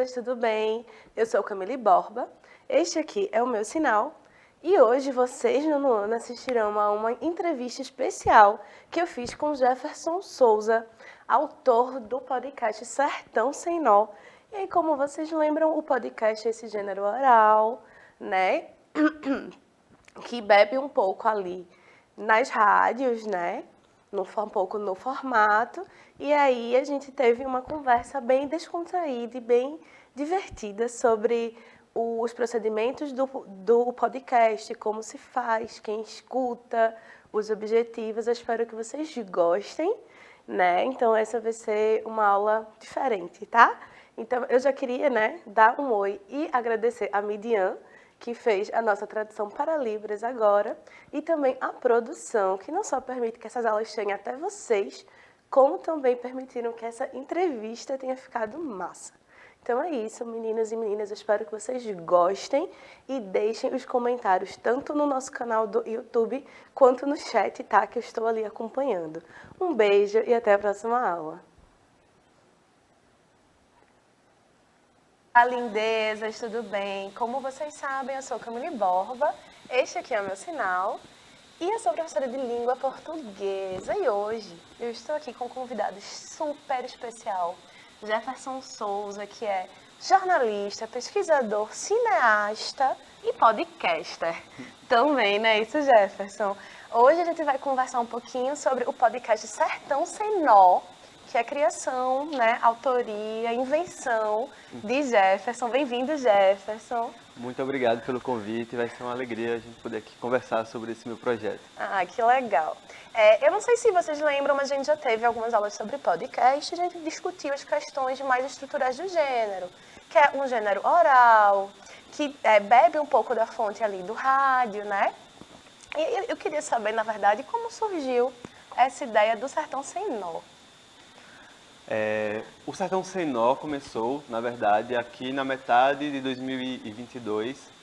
meninas, tudo bem? Eu sou Camille Borba, este aqui é o meu sinal e hoje vocês no Nono assistirão a uma entrevista especial que eu fiz com Jefferson Souza, autor do podcast Sertão Sem Nó. E aí, como vocês lembram, o podcast é esse gênero oral, né? Que bebe um pouco ali nas rádios, né? Um pouco no formato. E aí a gente teve uma conversa bem descontraída e bem divertida sobre os procedimentos do podcast, como se faz, quem escuta, os objetivos. Eu espero que vocês gostem, né? Então essa vai ser uma aula diferente, tá? Então eu já queria, né, dar um oi e agradecer a Midian, que fez a nossa tradução para Libras agora, e também a produção, que não só permite que essas aulas cheguem até vocês, como também permitiram que essa entrevista tenha ficado massa. Então é isso, meninos e meninas, eu espero que vocês gostem e deixem os comentários tanto no nosso canal do YouTube quanto no chat, tá? Que eu estou ali acompanhando. Um beijo e até a próxima aula. Olá, lindezas, tudo bem? Como vocês sabem, eu sou Camille Borba, este aqui é o meu sinal e eu sou professora de língua portuguesa e hoje eu estou aqui com um convidado super especial, Jefferson Souza, que é jornalista, pesquisador, cineasta e podcaster também, né? Isso, Jefferson. Hoje a gente vai conversar um pouquinho sobre o podcast Sertão Sem Nó, que é criação, né, autoria, invenção de Jefferson. Bem-vindo, Jefferson. Muito obrigado pelo convite, vai ser uma alegria a gente poder aqui conversar sobre esse meu projeto. Ah, que legal. Eu não sei se vocês lembram, mas a gente já teve algumas aulas sobre podcast e a gente discutiu as questões mais estruturais do gênero, que é um gênero oral, que bebe um pouco da fonte ali do rádio, né? E eu queria saber, na verdade, como surgiu essa ideia do Sertão Sem Nó. O Sertão Sem Nó começou, na verdade, aqui na metade de 2022.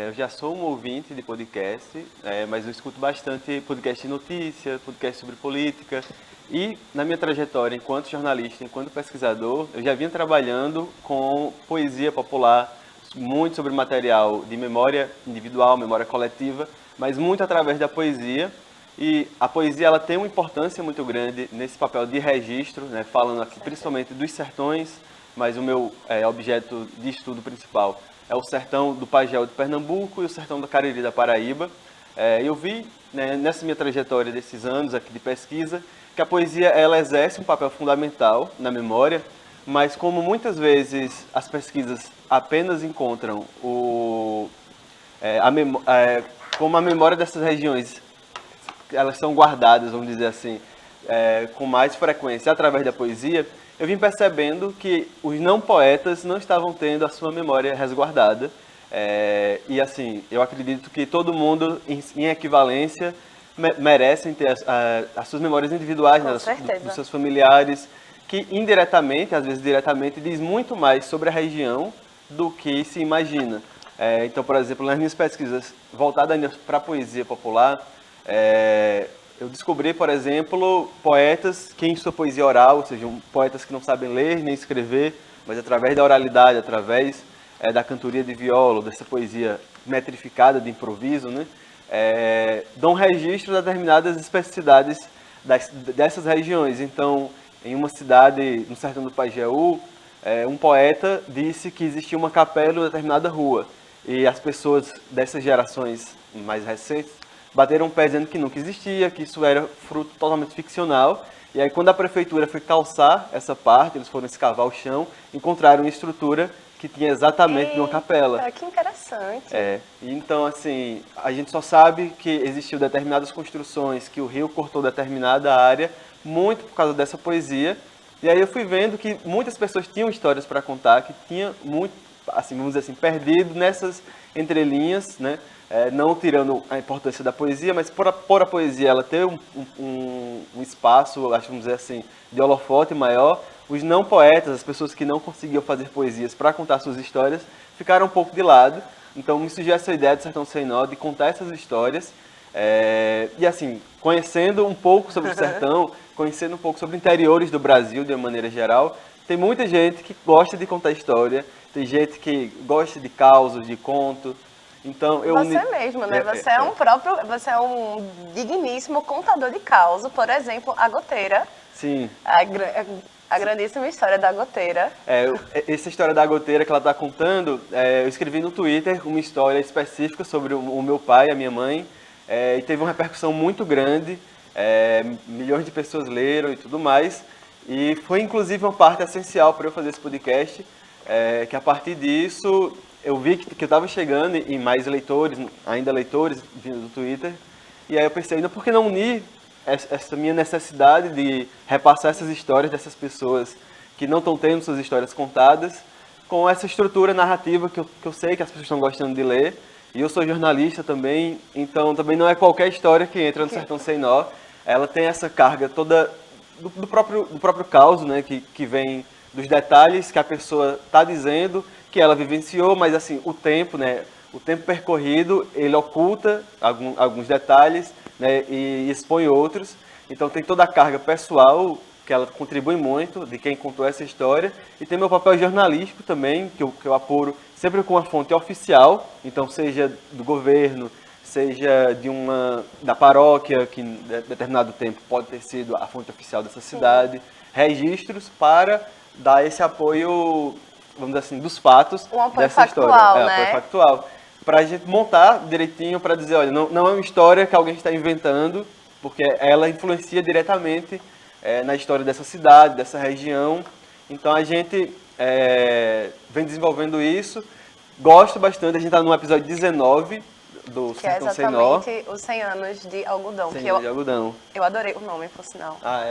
Eu já sou um ouvinte de podcast, mas eu escuto bastante podcast de notícia, podcast sobre política. E na minha trajetória enquanto jornalista, enquanto pesquisador, eu já vinha trabalhando com poesia popular, muito sobre material de memória individual, memória coletiva, mas muito através da poesia. E a poesia ela tem uma importância muito grande nesse papel de registro, né, falando aqui principalmente dos sertões, mas o meu objeto de estudo principal é o sertão do Pajéu de Pernambuco e o sertão do Cariri da Paraíba. Eu vi, né, nessa minha trajetória desses anos aqui de pesquisa que a poesia ela exerce um papel fundamental na memória, mas como muitas vezes as pesquisas apenas encontram como a memória dessas regiões elas são guardadas, vamos dizer assim, com mais frequência através da poesia, eu vim percebendo que os não poetas não estavam tendo a sua memória resguardada. E assim, eu acredito que todo mundo, em equivalência, merecem ter as suas memórias individuais, né, dos seus familiares, que indiretamente, às vezes diretamente, diz muito mais sobre a região do que se imagina. Então, por exemplo, nas minhas pesquisas voltadas para a poesia popular, eu descobri, por exemplo, poetas que em sua poesia oral, ou seja, poetas que não sabem ler nem escrever, mas através da oralidade, através da cantoria de viola, dessa poesia metrificada de improviso, né, dão registro de determinadas especificidades dessas regiões. Então, em uma cidade, no sertão do Pajeú, um poeta disse que existia uma capela em determinada rua, e as pessoas dessas gerações mais recentes bateram um pé dizendo que nunca existia, que isso era fruto totalmente ficcional. E aí, quando a prefeitura foi calçar essa parte, eles foram escavar o chão, encontraram uma estrutura que tinha exatamente uma capela. Que interessante. Então, assim, a gente só sabe que existiu determinadas construções, que o rio cortou determinada área, muito por causa dessa poesia. E aí eu fui vendo que muitas pessoas tinham histórias para contar, que tinha muito, assim, vamos dizer assim, perdido nessas entrelinhas, né? Não tirando a importância da poesia, mas por a poesia ela ter um espaço, acho, vamos dizer assim, de holofote maior, os não poetas, as pessoas que não conseguiam fazer poesias para contar suas histórias, ficaram um pouco de lado. Então me surgiu essa ideia de Sertão Sem Nó, de contar essas histórias. E assim, conhecendo um pouco sobre o sertão, conhecendo um pouco sobre interiores do Brasil de uma maneira geral, tem muita gente que gosta de contar história, tem gente que gosta de causos, de conto. Então, Você mesmo, né? Você é um digníssimo contador de causos. Por exemplo, a goteira. Sim. A grandíssima história da goteira. Essa história da goteira que ela está contando, eu escrevi no Twitter uma história específica sobre o meu pai e a minha mãe, e teve uma repercussão muito grande, milhões de pessoas leram e tudo mais, e foi inclusive uma parte essencial para eu fazer esse podcast, que a partir disso eu vi que eu estava chegando em mais leitores, ainda leitores vindo do Twitter, e aí eu pensei, ainda por que não unir essa minha necessidade de repassar essas histórias dessas pessoas que não estão tendo suas histórias contadas com essa estrutura narrativa que eu sei que as pessoas estão gostando de ler. E eu sou jornalista também, então também não é qualquer história que entra no Sertão Sem Nó. Ela tem essa carga toda do próprio caos, né, que vem dos detalhes que a pessoa está dizendo, que ela vivenciou, mas assim, o tempo, né, o tempo percorrido, ele oculta alguns detalhes, né, e expõe outros. Então tem toda a carga pessoal, que ela contribui muito, de quem contou essa história. E tem meu papel jornalístico também, que eu apuro sempre com uma fonte oficial, então seja do governo, seja da paróquia, que em determinado tempo pode ter sido a fonte oficial dessa cidade, registros para dar esse apoio, vamos dizer assim, dos fatos dessa história. Né? Apoio factual. Para a gente montar direitinho, para dizer, olha, não é uma história que alguém está inventando, porque ela influencia diretamente na história dessa cidade, dessa região. Então a gente vem desenvolvendo isso, gosto bastante, a gente está no episódio 19 do Sertão Sem Nó. Que é exatamente os 100 anos de algodão. 100 anos de algodão. Eu adorei o nome, por sinal. Ah,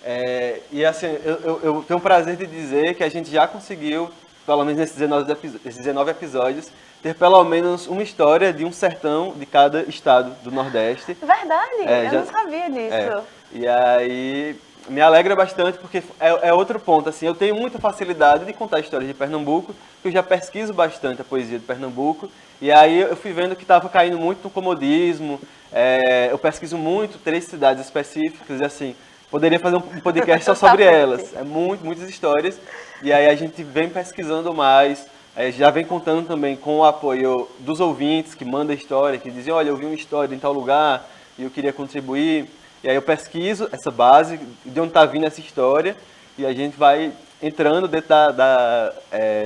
é? E assim, eu tenho o prazer de dizer que a gente já conseguiu, pelo menos nesses 19 episódios, ter pelo menos uma história de um sertão de cada estado do Nordeste. Verdade? Eu não sabia disso. E aí me alegra bastante porque é outro ponto, assim, eu tenho muita facilidade de contar histórias de Pernambuco, porque eu já pesquiso bastante a poesia de Pernambuco, e aí eu fui vendo que estava caindo muito no comodismo, eu pesquiso muito 3 cidades específicas, e assim, poderia fazer um podcast só sobre elas, muitas histórias, e aí a gente vem pesquisando mais, já vem contando também com o apoio dos ouvintes que mandam história, que dizem, olha, eu vi uma história em tal lugar e eu queria contribuir. E aí eu pesquiso essa base, de onde está vindo essa história, e a gente vai entrando dentro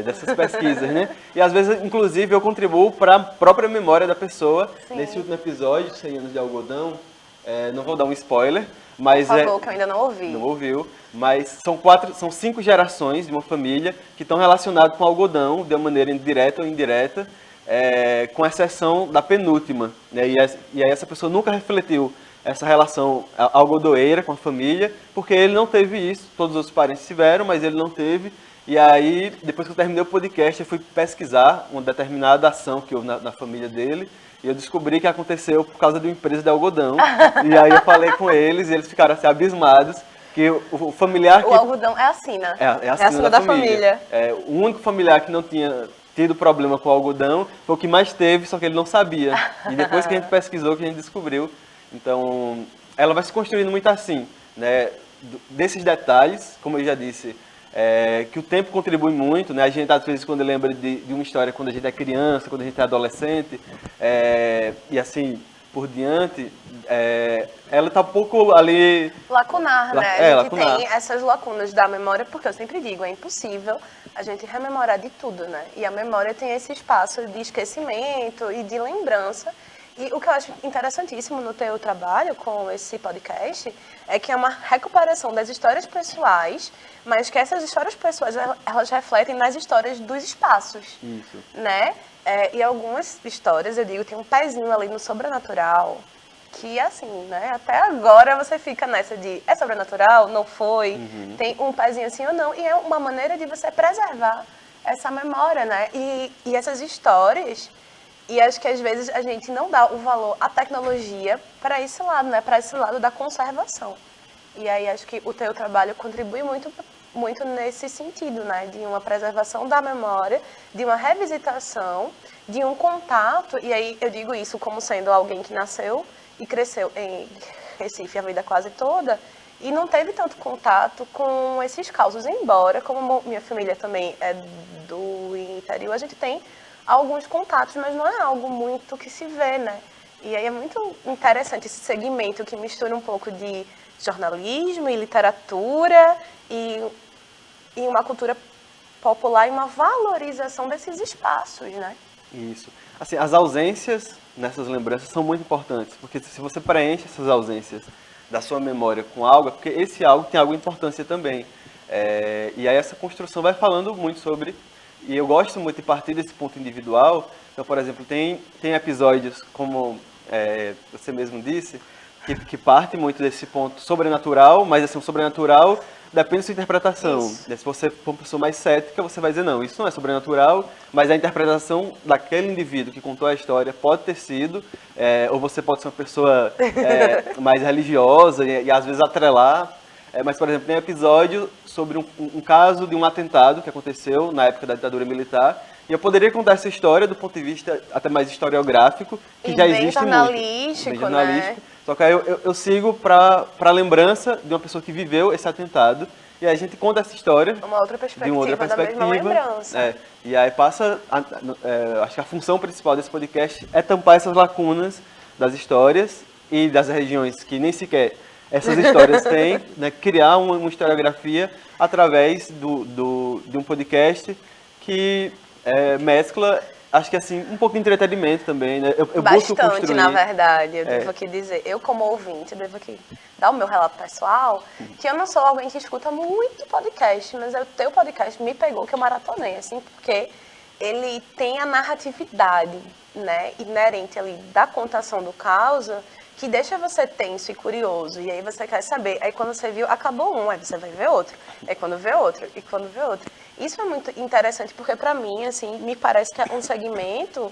dessas pesquisas, né? E às vezes, inclusive, eu contribuo para a própria memória da pessoa. Sim. Nesse último episódio, 100 anos de algodão, não vou dar um spoiler, mas por favor, que eu ainda não ouvi. Não ouviu, mas são 5 gerações de uma família que estão relacionadas com algodão de uma maneira direta ou indireta, com exceção da penúltima, né? E aí essa pessoa nunca refletiu essa relação algodoeira com a família, porque ele não teve isso, todos os parentes tiveram, mas ele não teve. E aí, depois que eu terminei o podcast, eu fui pesquisar uma determinada ação que houve na família dele, e eu descobri que aconteceu por causa de uma empresa de algodão. E aí eu falei com eles, e eles ficaram assim, abismados, que o familiar... O algodão é a sina. É a sina da família. O único familiar que não tinha tido problema com o algodão foi o que mais teve, só que ele não sabia. E depois que a gente pesquisou, que a gente descobriu. Então, ela vai se construindo muito assim, né? Desses detalhes, como eu já disse, que o tempo contribui muito, né? A gente, às vezes, quando lembra de uma história quando a gente é criança, quando a gente é adolescente, e assim por diante, ela está um pouco ali... Lacunar, né? A gente lacunar. tem essas lacunas da memória, porque eu sempre digo, é impossível a gente rememorar de tudo, né? E a memória tem esse espaço de esquecimento e de lembrança. E o que eu acho interessantíssimo no teu trabalho com esse podcast é que é uma recuperação das histórias pessoais, mas que essas histórias pessoais, elas refletem nas histórias dos espaços. Isso. Né? E algumas histórias, eu digo, tem um pezinho ali no sobrenatural, que assim, né? Até agora você fica nessa de, é sobrenatural? Não foi? Uhum. Tem um pezinho assim ou não? E é uma maneira de você preservar essa memória, né? E essas histórias... E acho que às vezes a gente não dá o valor à tecnologia para esse lado, né? Para esse lado da conservação. E aí acho que o teu trabalho contribui muito nesse sentido, né? De uma preservação da memória, de uma revisitação, de um contato. E aí eu digo isso como sendo alguém que nasceu e cresceu em Recife a vida quase toda e não teve tanto contato com esses causos, embora, como minha família também é do interior, a gente tem alguns contatos, mas não é algo muito que se vê, né? E aí é muito interessante esse segmento que mistura um pouco de jornalismo e literatura e uma cultura popular e uma valorização desses espaços, né? Isso. Assim, as ausências nessas lembranças são muito importantes, porque se você preenche essas ausências da sua memória com algo, é porque esse algo tem alguma importância também. E aí essa construção vai falando muito sobre, e eu gosto muito de partir desse ponto individual. Então, por exemplo, tem episódios, como você mesmo disse, que parte muito desse ponto sobrenatural, mas assim, o sobrenatural depende da sua interpretação. Se você for uma pessoa mais cética, você vai dizer, não, isso não é sobrenatural, mas a interpretação daquele indivíduo que contou a história pode ter sido, ou você pode ser uma pessoa mais religiosa e às vezes atrelar. Mas, por exemplo, tem um episódio sobre um caso de um atentado que aconteceu na época da ditadura militar, e eu poderia contar essa história do ponto de vista até mais historiográfico, que já existe muito. Bem jornalístico, né? Só que aí eu sigo para a lembrança de uma pessoa que viveu esse atentado, e aí a gente conta essa história uma outra perspectiva, da mesma lembrança. E aí passa, acho que a função principal desse podcast é tampar essas lacunas das histórias e das regiões que nem sequer essas histórias têm, né, criar uma historiografia através de um podcast que mescla, acho que assim, um pouco de entretenimento também, né? Eu busco construir. Na verdade, eu devo aqui dizer, eu como ouvinte, devo aqui dar o meu relato pessoal, que eu não sou alguém que escuta muito podcast, mas o teu podcast me pegou, que eu maratonei, assim, porque ele tem a narratividade, né, inerente ali da contação do caso, que deixa você tenso e curioso, e aí você quer saber. Aí quando você viu, acabou um, aí você vai ver outro. Aí quando vê outro, e quando vê outro. Isso é muito interessante, porque pra mim, assim, me parece que é um segmento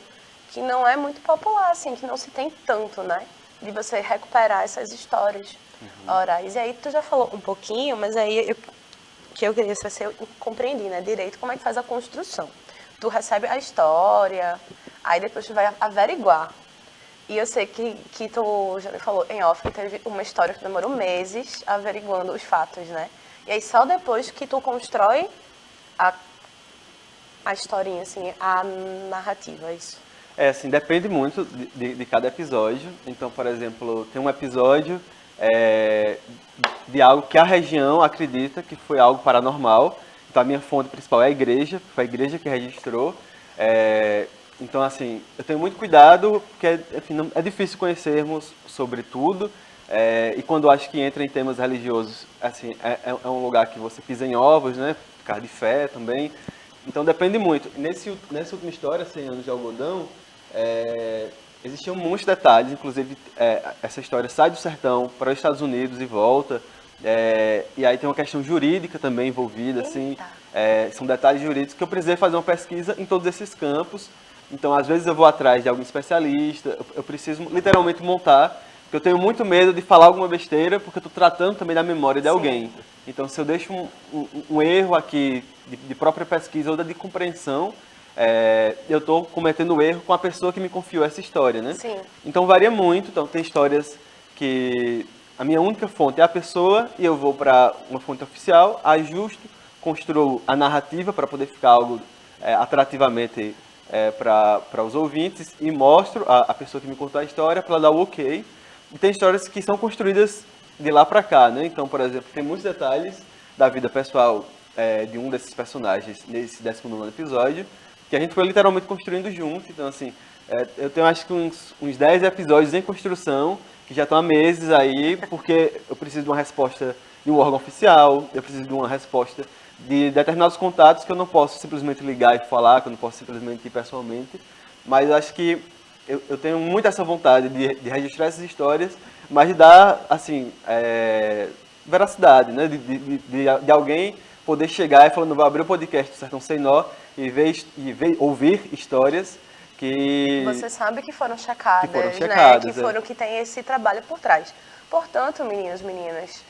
que não é muito popular, assim, que não se tem tanto, né? De você recuperar essas histórias orais. E aí tu já falou um pouquinho, mas aí que eu queria saber se eu compreendi, né, direito, como é que faz a construção. Tu recebe a história, aí depois tu vai averiguar. E eu sei que tu já me falou em off que teve uma história que demorou meses averiguando os fatos, né? E aí só depois que tu constrói a historinha, assim, a narrativa, isso. Assim, depende muito de cada episódio. Então, por exemplo, tem um episódio de algo que a região acredita que foi algo paranormal. Então, a minha fonte principal é a igreja, foi a igreja que registrou. Então, assim, eu tenho muito cuidado, porque enfim, é difícil conhecermos sobre tudo. E quando eu acho que entra em temas religiosos, assim, é um lugar que você pisa em ovos, né? Por causa de fé também. Então, depende muito. Nessa última história, 100 anos de algodão, existiam muitos detalhes. Inclusive, essa história sai do sertão para os Estados Unidos e volta. E aí tem uma questão jurídica também envolvida, assim. São detalhes jurídicos que eu precisei fazer uma pesquisa em todos esses campos. Então, às vezes eu vou atrás de algum especialista, eu preciso literalmente montar, porque eu tenho muito medo de falar alguma besteira, porque eu estou tratando também da memória de alguém. Então, se eu deixo um erro aqui de própria pesquisa ou de compreensão, eu estou cometendo erro com a pessoa que me confiou essa história, né? Sim. Então, varia muito. Então, tem histórias que a minha única fonte é a pessoa e eu vou para uma fonte oficial, ajusto, construo a narrativa para poder ficar algo atrativamente para os ouvintes e mostro a pessoa que me contou a história para ela dar o ok. E tem histórias que são construídas de lá para cá, né? Então, por exemplo, tem muitos detalhes da vida pessoal de um desses personagens nesse 19º episódio que a gente foi literalmente construindo junto. Então, assim, eu tenho acho que uns 10 episódios em construção que já estão há meses aí, porque eu preciso de uma resposta de um órgão oficial, eu preciso de uma resposta de determinados contatos que eu não posso simplesmente ligar e falar, que eu não posso simplesmente ir pessoalmente. Mas acho que eu tenho muito essa vontade de registrar essas histórias, mas de dar, assim, veracidade, né? De alguém poder chegar e falar, não, vou abrir o podcast do Sertão Sem Nó e ouvir histórias que... Você sabe que foram checadas, né? Que tem esse trabalho por trás. Portanto, meninos, meninas,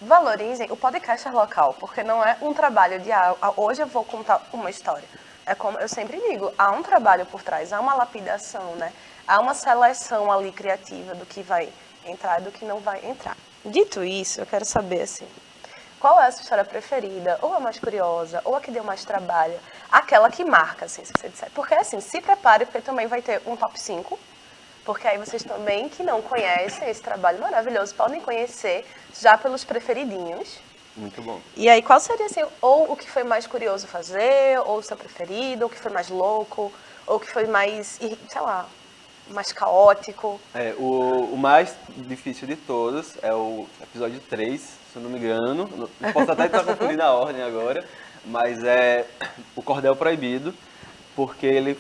valorizem o podcaster local, porque não é um trabalho de hoje eu vou contar uma história. É como eu sempre digo, há um trabalho por trás, há uma lapidação, né? Há uma seleção ali criativa do que vai entrar e do que não vai entrar. Dito isso, eu quero saber, assim, qual é a sua história preferida, ou a mais curiosa, ou a que deu mais trabalho, aquela que marca, assim, se você disser. Porque, assim, se prepare, porque também vai ter um top 5, porque aí vocês também, que não conhecem esse trabalho maravilhoso, podem conhecer já pelos preferidinhos. Muito bom. E aí, qual seria, assim, ou o que foi mais curioso fazer, ou o seu preferido, ou o que foi mais louco, ou o que foi mais, sei lá, mais caótico? O mais difícil de todos é o episódio 3, se eu não me engano. Eu posso até estar confundindo a ordem agora, mas é o Cordel Proibido, porque ele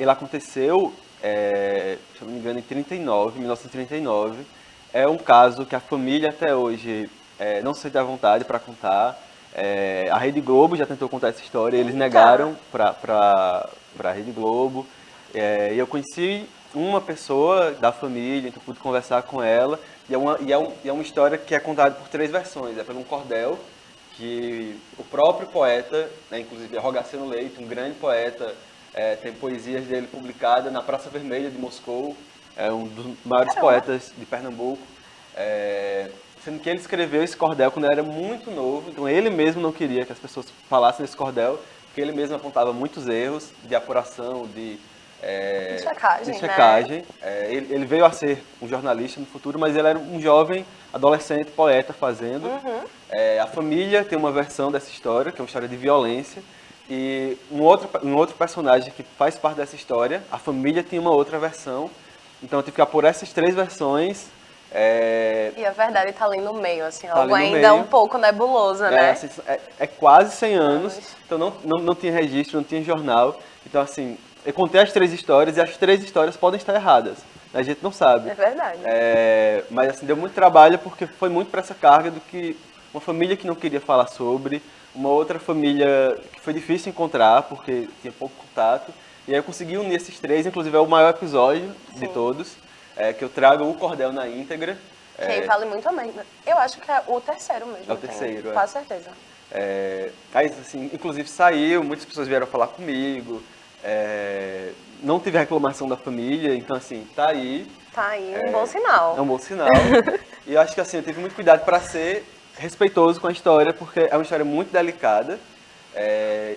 aconteceu, se eu não me engano, em 1939. É um caso que a família até hoje não se sente à vontade para contar. A Rede Globo já tentou contar essa história, eles negaram para a Rede Globo. E eu conheci uma pessoa da família, então pude conversar com ela. E é uma história que é contada por 3 versões. É por um cordel que o próprio poeta, né, inclusive Rogaciano Leite, um grande poeta, tem poesias dele publicadas na Praça Vermelha de Moscou. É um dos maiores poetas de Pernambuco. Sendo que ele escreveu esse cordel quando ele era muito novo, então ele mesmo não queria que as pessoas falassem desse cordel, porque ele mesmo apontava muitos erros de apuração, de checagem. Né? Ele veio a ser um jornalista no futuro, mas ele era um jovem adolescente poeta fazendo. A família tem uma versão dessa história, que é uma história de violência, e um outro personagem que faz parte dessa história, a família tem uma outra versão, então eu tive que apurar essas 3 versões. E a verdade está ali no meio, assim, tá algo ainda um pouco nebulosa, né? Assim, quase 100 anos, então não tinha registro, não tinha jornal. Então, assim, eu contei as 3 histórias e as 3 histórias podem estar erradas. A gente não sabe. É verdade. Mas, assim, deu muito trabalho porque foi muito para essa carga do que uma família que não queria falar sobre, uma outra família que foi difícil encontrar porque tinha pouco contato. E aí eu consegui unir esses 3, inclusive é o maior episódio de todos. Que eu trago o cordel na íntegra. Que vale muito a mesma. Eu acho que é o terceiro mesmo. É o terceiro, quase certeza. Aí, assim, inclusive saiu, muitas pessoas vieram falar comigo. Não tive reclamação da família, então assim, tá aí. Tá aí, um bom sinal. É um bom sinal. E eu acho que assim, eu tive muito cuidado para ser respeitoso com a história, porque é uma história muito delicada.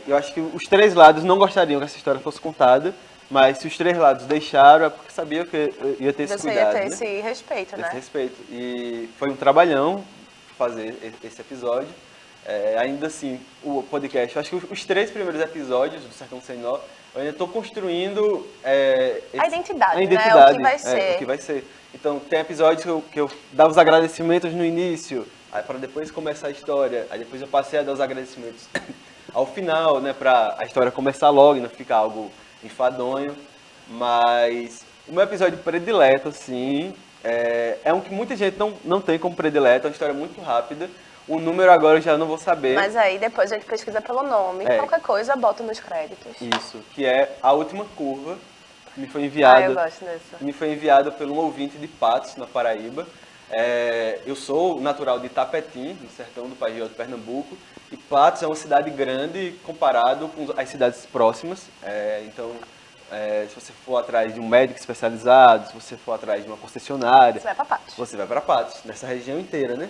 Eu acho que os 3 lados não gostariam que essa história fosse contada. Mas se os 3 lados deixaram, é porque sabia que eu ia ter esse cuidado. Você ia ter esse respeito, né? Esse respeito. E foi um trabalhão fazer esse episódio. Ainda assim, o podcast, eu acho que os 3 primeiros episódios do Sertão Sem Nó, eu ainda estou construindo a identidade, né? O que vai ser. O que vai ser. Então, tem episódios que eu dava os agradecimentos no início, aí para depois começar a história. Aí depois eu passei a dar os agradecimentos ao final, né? Para a história começar logo e não ficar algo enfadonho. Mas o meu episódio predileto, assim, é um que muita gente não tem como predileto, é uma história muito rápida. O número agora eu já não vou saber. Mas aí depois a gente pesquisa pelo nome, qualquer coisa bota nos créditos. Isso, que é A Última Curva, que me foi enviado. Eu gosto dessa. Me foi enviado por um ouvinte de Patos, na Paraíba. Eu sou natural de Itapetim, no sertão do País de Pernambuco, e Patos é uma cidade grande comparado com as cidades próximas. Então, se você for atrás de um médico especializado, se você for atrás de uma concessionária, você vai para Patos. Você vai para Patos, nessa região inteira, né?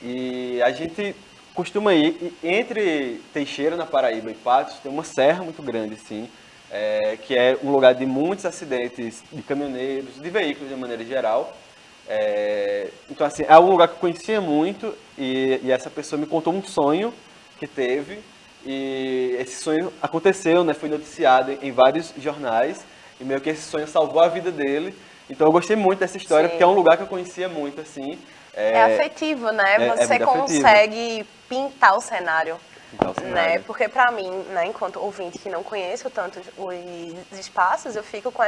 E a gente costuma ir entre Teixeira, na Paraíba, e Patos, tem uma serra muito grande, sim, que é um lugar de muitos acidentes de caminhoneiros, de veículos de maneira geral. Então, assim, é um lugar que eu conhecia muito e essa pessoa me contou um sonho que teve e esse sonho aconteceu, né? Foi noticiado em vários jornais e meio que esse sonho salvou a vida dele. Então eu gostei muito dessa história, porque é um lugar que eu conhecia muito, assim. É afetivo, né? Você consegue pintar o cenário. Né? Porque pra mim, né, enquanto ouvinte que não conheço tanto os espaços, eu fico com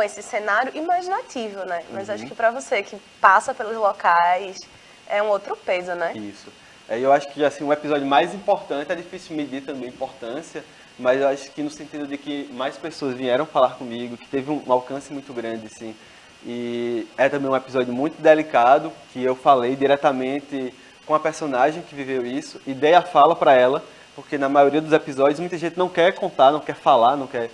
esse cenário imaginativo, né? Mas acho que pra você que passa pelos locais, é um outro peso, né? Isso. Eu acho que assim, um episódio mais importante, é difícil medir também a importância, mas eu acho que no sentido de que mais pessoas vieram falar comigo, que teve um alcance muito grande, assim. E é também um episódio muito delicado, que eu falei diretamente com a personagem que viveu isso e dei a fala para ela, porque na maioria dos episódios muita gente não quer contar, não quer falar, não quer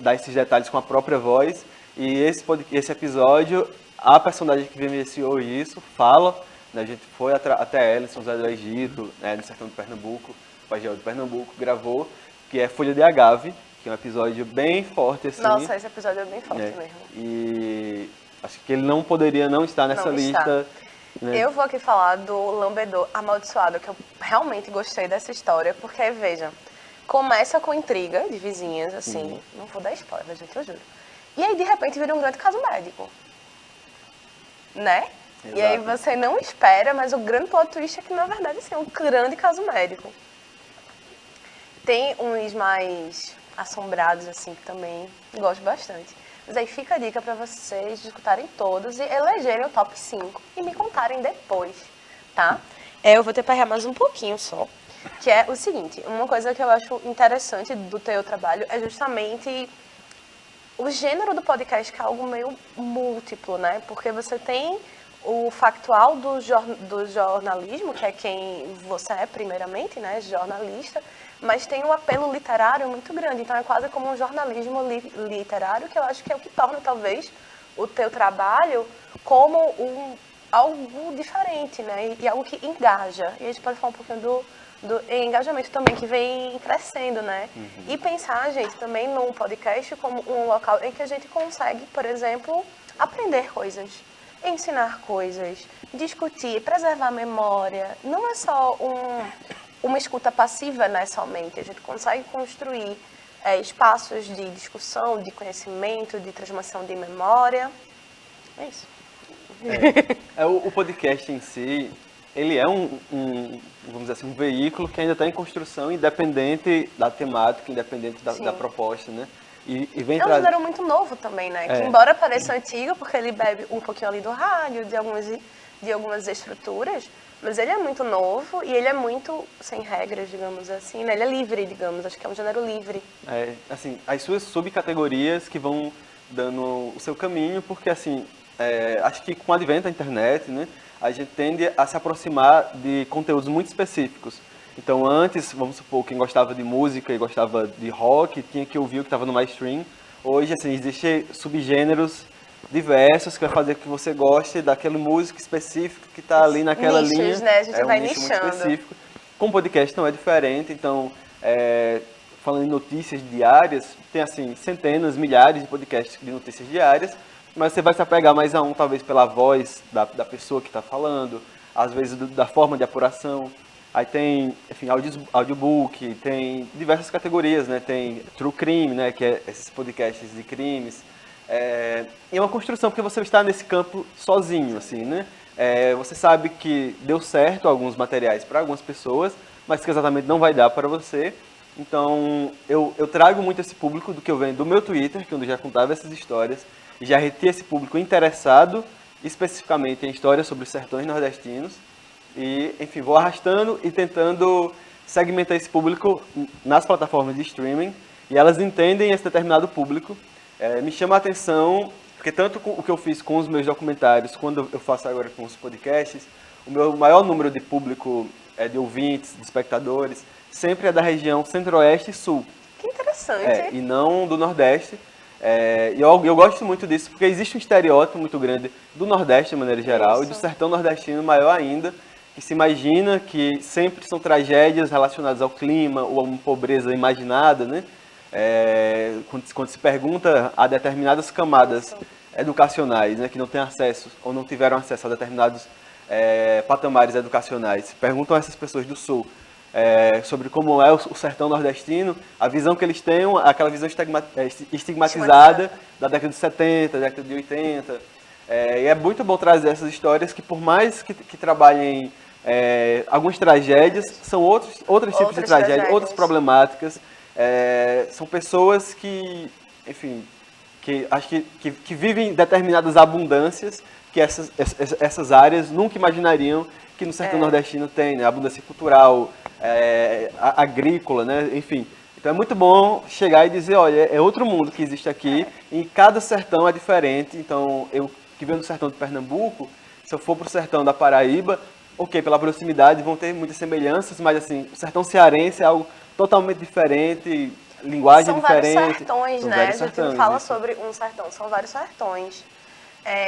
dar esses detalhes com a própria voz. E esse episódio, a personagem que vivenciou isso fala né? A gente foi até ela em São José do Egito, né, no sertão de Pernambuco, Pajéu de Pernambuco, gravou, que é Folha de Agave, que é um episódio bem forte, assim. Nossa, esse episódio é bem forte né? mesmo. E acho que ele não poderia não estar nessa Não está. lista. Né? Eu vou aqui falar do Lambedor Amaldiçoado, que eu realmente gostei dessa história, porque, veja, começa com intriga de vizinhas, assim, não vou dar spoiler, gente, eu juro. E aí, de repente, vira um grande caso médico. Né? Exato. E aí você não espera, mas o grande plot twist é que, na verdade, assim, é um grande caso médico. Tem uns mais assombrados, assim, que também gosto bastante. Mas aí fica a dica para vocês escutarem todos e elegerem o top 5 e me contarem depois, tá? Eu vou ter para mais um pouquinho só, que é o seguinte, uma coisa que eu acho interessante do teu trabalho é justamente o gênero do podcast, que é algo meio múltiplo, né? Porque você tem o factual do jornalismo, que é quem você é primeiramente, né? Jornalista, mas tem um apelo literário muito grande. Então é quase como um jornalismo literário, que eu acho que é o que torna, talvez, o teu trabalho como algo diferente, né? E algo que engaja. E a gente pode falar um pouquinho do engajamento também, que vem crescendo, né? E pensar, gente, também num podcast como um local em que a gente consegue, por exemplo, aprender coisas, ensinar coisas, discutir, preservar a memória. Não é só uma escuta passiva, né, somente. A gente consegue construir espaços de discussão, de conhecimento, de transformação de memória. É isso. O podcast em si, ele é vamos dizer assim, um veículo que ainda está em construção, independente da temática, independente da proposta, né? E vem é um gênero muito novo também, né? Que embora pareça antigo, porque ele bebe um pouquinho ali do rádio, de algumas estruturas, mas ele é muito novo e ele é muito sem regras, digamos assim, né? Ele é livre, digamos, acho que é um gênero livre. Assim, as suas subcategorias que vão dando o seu caminho, porque assim, acho que com o advento da internet, né, a gente tende a se aproximar de conteúdos muito específicos. Então antes, vamos supor, quem gostava de música e gostava de rock, tinha que ouvir o que estava no mainstream. Hoje, assim, existem subgêneros diversos que vai fazer com que você goste daquele músico específico que está ali naquela nichos, linha. Né? A gente vai nicho nichando. muito específico. Com o podcast não é diferente, então, falando em notícias diárias, tem assim centenas, milhares de podcasts de notícias diárias, mas você vai se apegar mais a um, talvez pela voz da pessoa que está falando, às vezes da forma de apuração. Aí tem, enfim, audiobook, tem diversas categorias, né? Tem True Crime, né? Que é esses podcasts de crimes. E é uma construção, porque você está nesse campo sozinho, assim, né? Você sabe que deu certo alguns materiais para algumas pessoas, mas que exatamente não vai dar para você. Então, eu trago muito esse público do que eu venho do meu Twitter, que eu já contava essas histórias, e já retive esse público interessado especificamente em histórias sobre os sertões nordestinos. E, enfim, vou arrastando e tentando segmentar esse público nas plataformas de streaming, e elas entendem esse determinado público. Me chama a atenção, porque tanto o que eu fiz com os meus documentários, quando eu faço agora com os podcasts, o meu maior número de público, de ouvintes, de espectadores, sempre é da região centro-oeste e sul. Que interessante. E não do nordeste. E eu gosto muito disso, porque existe um estereótipo muito grande do nordeste, de maneira geral, Isso. e do sertão nordestino maior ainda, que se imagina que sempre são tragédias relacionadas ao clima ou a uma pobreza imaginada, né? Quando se pergunta a determinadas camadas educacionais, né, que não têm acesso ou não tiveram acesso a determinados patamares educacionais, perguntam a essas pessoas do sul sobre como é o sertão nordestino, a visão que eles têm é aquela visão estigmatizada da década de 70, da década de 80. E é muito bom trazer essas histórias que, por mais que trabalhem algumas tragédias, são outros tipos de tragédias, outras problemáticas. São pessoas que, enfim, que acho que vivem determinadas abundâncias que essas áreas nunca imaginariam que no sertão nordestino tem, né? Abundância cultural, agrícola, né? Enfim. Então é muito bom chegar e dizer, olha, é outro mundo que existe aqui, e cada sertão é diferente. Então, eu que venho do sertão de Pernambuco, se eu for para o sertão da Paraíba, ok, pela proximidade vão ter muitas semelhanças, mas assim, o sertão cearense é algo totalmente diferente, linguagem são diferente. Vários sertões, são né? vários A gente não sertões, fala isso. sobre um sertão, são vários sertões.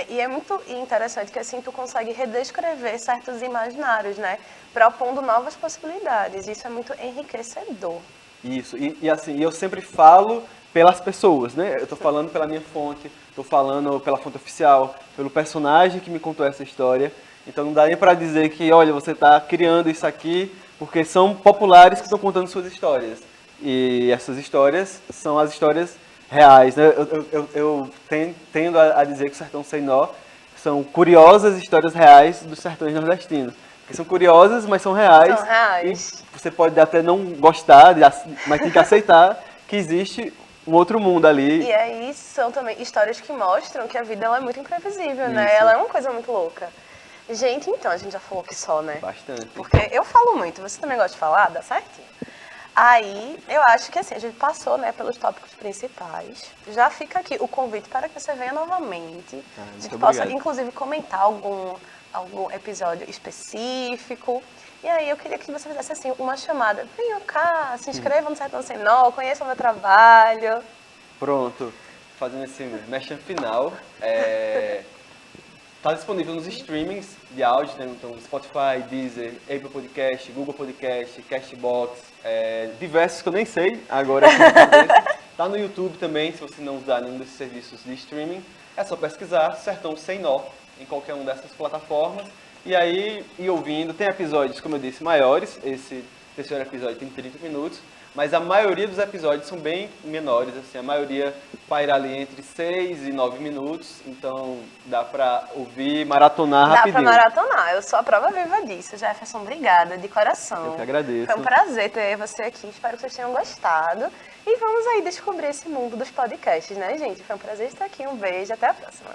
E é muito interessante que assim tu consegue redescrever certos imaginários, né? Propondo novas possibilidades. Isso é muito enriquecedor. Isso, assim, eu sempre falo pelas pessoas, né? Eu tô falando pela minha fonte, tô falando pela fonte oficial, pelo personagem que me contou essa história. Então não dá nem para dizer que, olha, você está criando isso aqui porque são populares que estão contando suas histórias. E essas histórias são as histórias reais, né? Eu tendo a dizer que o Sertão Sem Nó são curiosas histórias reais dos sertões nordestinos. Que são curiosas, mas são reais. São reais. E você pode até não gostar, mas tem que aceitar que existe um outro mundo ali. E aí são também histórias que mostram que a vida ela é muito imprevisível, né? Isso. Ela é uma coisa muito louca. Gente, então, a gente já falou que só, né? Bastante. Porque eu falo muito, você também gosta de falar? Dá certinho. Aí, eu acho que assim, a gente passou, né, pelos tópicos principais. Já fica aqui o convite para que você venha novamente. A gente possa, inclusive, comentar algum episódio específico. E aí, eu queria que você fizesse, assim, uma chamada. Venham cá, se inscreva no Sertão Sem Nó, conheçam o meu trabalho. Pronto. Fazendo esse merchan final. Está disponível nos streamings de áudio, né? Então Spotify, Deezer, Apple Podcast, Google Podcast, Castbox, diversos que eu nem sei agora. Está no YouTube também, se você não usar nenhum desses serviços de streaming. É só pesquisar Sertão Sem Nó em qualquer uma dessas plataformas. E aí, ir ouvindo, tem episódios, como eu disse, maiores. Esse terceiro episódio tem 30 minutos. Mas a maioria dos episódios são bem menores, assim, a maioria paira ali entre 6 e 9 minutos, então dá pra ouvir, maratonar rapidinho. Dá pra maratonar, eu sou a prova viva disso. Jefferson, obrigada, de coração. Eu que agradeço. Foi um prazer ter você aqui, espero que vocês tenham gostado. E vamos aí descobrir esse mundo dos podcasts, né, gente? Foi um prazer estar aqui, um beijo, até a próxima.